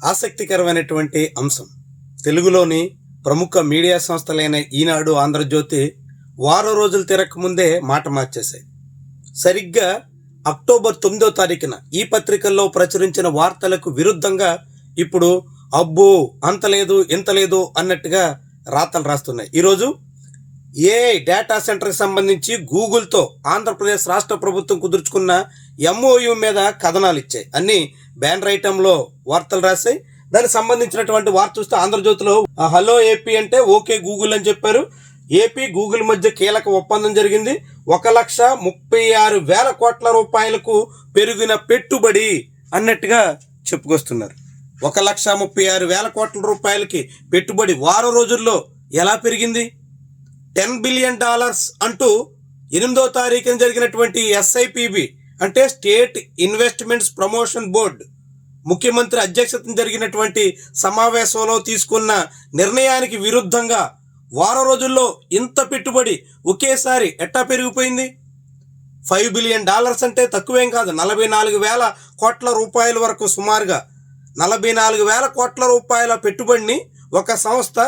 ఆసక్తికరమైనటువంటి అంశం. తెలుగులోని ప్రముఖ మీడియా సంస్థలైన ఈనాడు, ఆంధ్రజ్యోతి వారం రోజులు తిరగకముందే మాట మార్చేశాయి. సరిగ్గా అక్టోబర్ 9వ తారీఖున ఈ పత్రికల్లో ప్రచురించిన వార్తలకు విరుద్ధంగా ఇప్పుడు అబ్బో అంత లేదు ఇంత లేదు అన్నట్టుగా రాతలు రాస్తున్నాయి. ఈరోజు ఏఐ డేటా సెంటర్కి సంబంధించి గూగుల్తో ఆంధ్రప్రదేశ్ రాష్ట్ర ప్రభుత్వం కుదుర్చుకున్న ఎంఓయు మీద కథనాలు ఇచ్చాయి. అన్ని బ్యానర్ ఐటంలో వార్తలు రాశాయి. దానికి సంబంధించినటువంటి వార్త చూస్తే ఆంధ్రజ్యోతిలో హలో ఏపీ అంటే ఓకే గూగుల్ అని చెప్పారు. ఏపీ గూగుల్ మధ్య కీలక ఒప్పందం జరిగింది. 1,36,000 కోట్ల రూపాయలకు పెరిగిన పెట్టుబడి అన్నట్టుగా చెప్పుకొస్తున్నారు. 1,36,000 కోట్ల రూపాయలకి పెట్టుబడి వారం రోజుల్లో ఎలా పెరిగింది? $10 బిలియన్ అంటూ 8వ తారీఖున జరిగినటువంటి ఎస్ఐపిబి అంటే స్టేట్ ఇన్వెస్ట్మెంట్స్ ప్రమోషన్ బోర్డు ముఖ్యమంత్రి అధ్యక్షతన జరిగినటువంటి సమావేశంలో తీసుకున్న నిర్ణయానికి విరుద్ధంగా వారం రోజుల్లో ఇంత పెట్టుబడి ఒకేసారి ఎట్టా పెరిగిపోయింది? $5 బిలియన్ అంటే తక్కువేం కాదు. 44,000 కోట్ల రూపాయల వరకు, సుమారుగా 44,000 కోట్ల రూపాయల పెట్టుబడిని ఒక సంస్థ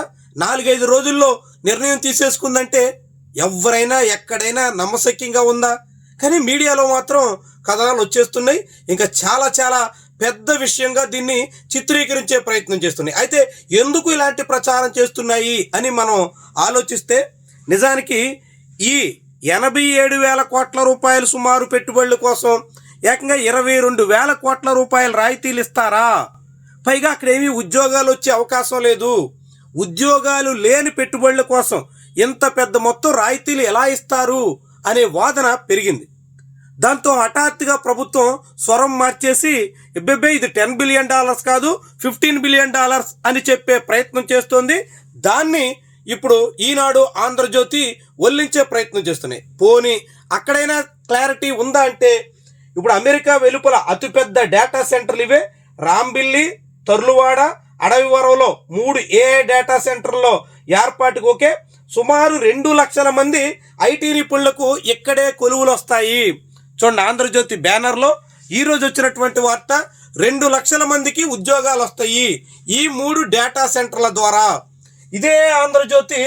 4-5 రోజుల్లో నిర్ణయం తీసేసుకుందంటే ఎవరైనా ఎక్కడైనా నమ్మశక్యంగా ఉందా? కానీ మీడియాలో మాత్రం కథనాలు వచ్చేస్తున్నాయి. ఇంకా చాలా చాలా పెద్ద విషయంగా దీన్ని చిత్రీకరించే ప్రయత్నం చేస్తున్నాయి. అయితే ఎందుకు ఇలాంటి ప్రచారం చేస్తున్నాయి అని మనం ఆలోచిస్తే నిజానికి ఈ 87,000 కోట్ల రూపాయలు సుమారు పెట్టుబడుల కోసం ఏకంగా 22,000 కోట్ల రూపాయల రాయితీలు ఇస్తారా? పైగా అక్కడేమీ ఉద్యోగాలు వచ్చే అవకాశం లేదు. ఉద్యోగాలు లేని పెట్టుబడుల కోసం ఇంత పెద్ద మొత్తం రాయితీలు ఎలా ఇస్తారు అనే వాదన పెరిగింది. దాంతో హఠాత్తుగా ప్రభుత్వం స్వరం మార్చేసి ఇది $10 బిలియన్ కాదు, $15 బిలియన్ అని చెప్పే ప్రయత్నం చేస్తోంది. దాన్ని ఇప్పుడు ఈనాడు, ఆంధ్రజ్యోతి ఒల్లించే ప్రయత్నం చేస్తున్నాయి. పోనీ అక్కడైనా క్లారిటీ ఉందా అంటే ఇప్పుడు అమెరికా వెలుపల అతిపెద్ద డేటా సెంటర్లు ఇవే. రాంబిల్లి, తర్లువాడ, అడవివరంలో 3 ఏఐ డేటా సెంటర్లో ఏర్పాటుకు ఓకే. సుమారు 2 లక్షల మంది ఐటీ నిపుణులకు ఇక్కడే కొలువులు వస్తాయి. చూడండి, ఆంధ్రజ్యోతి బ్యానర్లో ఈరోజు వచ్చినటువంటి వార్త, 2 లక్షల మందికి ఉద్యోగాలు వస్తాయి ఈ 3 డేటా సెంటర్ల ద్వారా. ఇదే ఆంధ్రజ్యోతి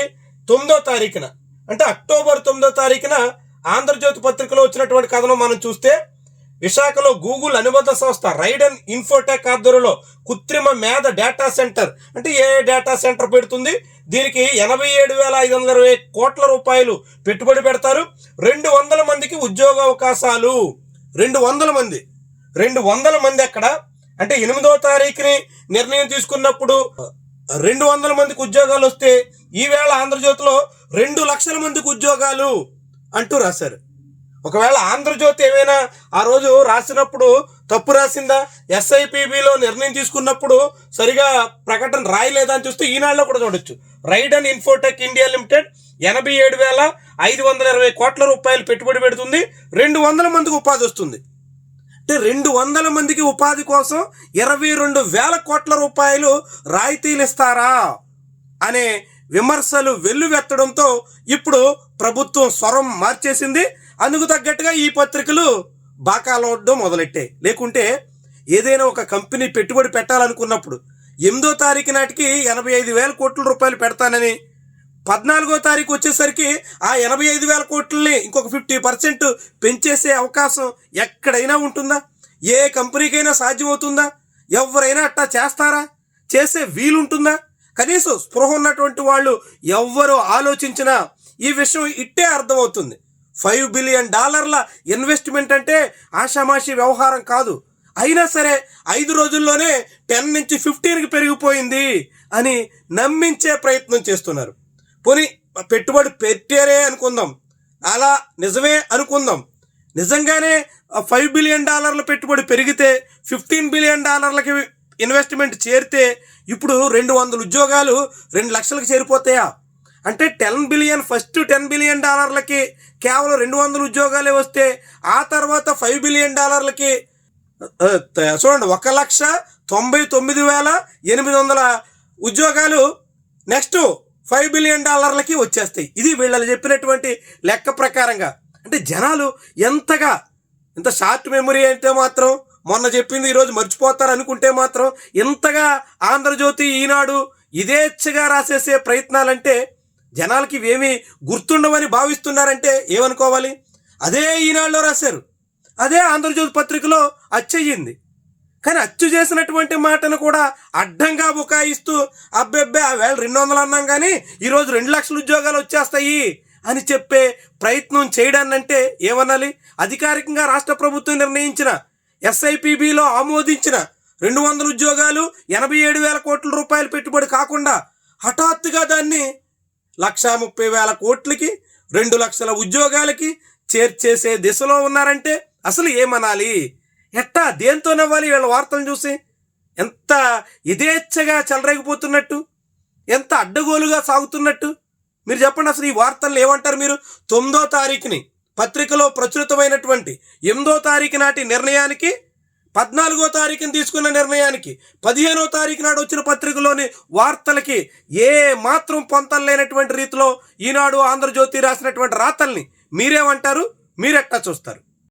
9వ తారీఖున అంటే అక్టోబర్ 9వ తారీఖున ఆంధ్రజ్యోతి పత్రికలో వచ్చినటువంటి కథనం మనం చూస్తే, విశాఖలో గూగుల్ అనుబంధ సంస్థ రైడన్ ఇన్ఫోటెక్ ఆధ్వర్యంలో కృత్రిమ మేధ డేటా సెంటర్ అంటే ఏ డేటా సెంటర్ పెడుతుంది. దీనికి 87,520 కోట్ల రూపాయలు పెట్టుబడి పెడతారు. 200 మందికి ఉద్యోగ అవకాశాలు. 200 మంది ఎక్కడ అంటే 8వ తారీఖుని నిర్ణయం తీసుకున్నప్పుడు 200 మందికి ఉద్యోగాలు వస్తే ఈవేళ ఆంధ్రజ్యోతిలో 2 లక్షల మందికి ఉద్యోగాలు అంటూ రాశారు. ఒకవేళ ఆంధ్రజ్యోతి ఏమైనా ఆ రోజు రాసినప్పుడు తప్పు రాసిందా? ఎస్ఐపిబిలో నిర్ణయం తీసుకున్నప్పుడు సరిగా ప్రకటన రాయలేదా అని చూస్తే ఈనాడులో కూడా చూడొచ్చు. రైడన్ ఇన్ఫోటెక్ ఇండియా లిమిటెడ్ 87,520 కోట్ల రూపాయలు పెట్టుబడి పెడుతుంది. 200 మందికి ఉపాధి వస్తుంది. అంటే 200 మందికి ఉపాధి కోసం 22,000 కోట్ల రూపాయలు రాయితీలు ఇస్తారా అనే విమర్శలు వెల్లువెత్తడంతో ఇప్పుడు ప్రభుత్వం స్వరం మార్చేసింది. అందుకు తగ్గట్టుగా ఈ పత్రికలు బాకాలవడం మొదలెట్టాయి. లేకుంటే ఏదైనా ఒక కంపెనీ పెట్టుబడి పెట్టాలనుకున్నప్పుడు 8వ తారీఖు నాటికి 85,000 కోట్ల రూపాయలు పెడతానని 14వ తారీఖు వచ్చేసరికి ఆ 85,000 కోట్లని ఇంకొక 50% పెంచేసే అవకాశం ఎక్కడైనా ఉంటుందా? ఏ కంపెనీకైనా సాధ్యమవుతుందా? ఎవరైనా అట్టా చేస్తారా? చేసే వీలుంటుందా? కనీసం స్పృహ ఉన్నటువంటి వాళ్ళు ఎవ్వరు ఆలోచించినా ఈ విషయం ఇట్టే అర్థమవుతుంది. $5 బిలియన్ ఇన్వెస్ట్మెంట్ అంటే ఆషామాషి వ్యవహారం కాదు. అయినా సరే 5 రోజుల్లోనే 10 నుంచి 15కి పెరిగిపోయింది అని నమ్మించే ప్రయత్నం చేస్తున్నారు. పోనీ పెట్టుబడి పెట్టారే అనుకుందాం, అలా నిజమే అనుకుందాం. నిజంగానే $5 బిలియన్ పెట్టుబడి పెరిగితే $15 బిలియన్ ఇన్వెస్ట్మెంట్ చేరితే ఇప్పుడు 200 ఉద్యోగాలు 2 లక్షలకు చేరిపోతాయా? అంటే ఫస్ట్ $10 బిలియన్ కేవలం 200 ఉద్యోగాలే వస్తే ఆ తర్వాత $5 బిలియన్ చూడండి 1,99,800 ఉద్యోగాలు నెక్స్ట్ $5 బిలియన్ వచ్చేస్తాయి. ఇది వీళ్ళు చెప్పినటువంటి లెక్క ప్రకారంగా. అంటే జనాలు ఎంత షార్ట్ మెమరీ అయితే మాత్రం మొన్న చెప్పింది ఈరోజు మర్చిపోతారు అనుకుంటే మాత్రం ఇంతగా ఆంధ్రజ్యోతి, ఈనాడు ఇదేచ్ఛగా రాసేసే ప్రయత్నాలంటే జనాలకి ఇవేమీ గుర్తుండవని భావిస్తున్నారంటే ఏమనుకోవాలి? అదే ఈనాడులో రాశారు, అదే ఆంధ్రజ్యోతి పత్రికలో అచ్చయ్యింది. కానీ అచ్చు చేసినటువంటి మాటను కూడా అడ్డంగా బుకాయిస్తూ అబ్బెబ్బే ఆ వేళ 200 అన్నాం కానీ ఈరోజు 2 లక్షల ఉద్యోగాలు వచ్చేస్తాయి అని చెప్పే ప్రయత్నం చేయడాన్నంటే ఏమనాలి? అధికారికంగా రాష్ట్ర ప్రభుత్వం నిర్ణయించిన SIPBలో ఆమోదించిన 200 ఉద్యోగాలు 87,000 కోట్ల రూపాయలు పెట్టుబడి కాకుండా హఠాత్తుగా దాన్ని 1,30,000 కోట్లకి 2 లక్షల ఉద్యోగాలకి చేర్చేసే దిశలో ఉన్నారంటే అసలు ఏమనాలి? ఎట్టా దేంతో నవ్వాలి వీళ్ళ వార్తలు చూసి? ఎంత యథేచ్ఛగా చెలరేగిపోతున్నట్టు, ఎంత అడ్డగోలుగా సాగుతున్నట్టు మీరు చెప్పండి. అసలు ఈ వార్తలను ఏమంటారు మీరు? 9వ తారీఖుని పత్రికలో ప్రచురితమైనటువంటి 8వ తారీఖు నాటి నిర్ణయానికి, 14వ తారీఖుని తీసుకున్న నిర్ణయానికి, 15వ తారీఖు నాడు వచ్చిన పత్రికలోని వార్తలకి ఏ మాత్రం పొంతం లేనటువంటి రీతిలో ఈనాడు, ఆంధ్రజ్యోతి రాసినటువంటి రాతల్ని మీరేమంటారు? మీరెట్టా చూస్తారు?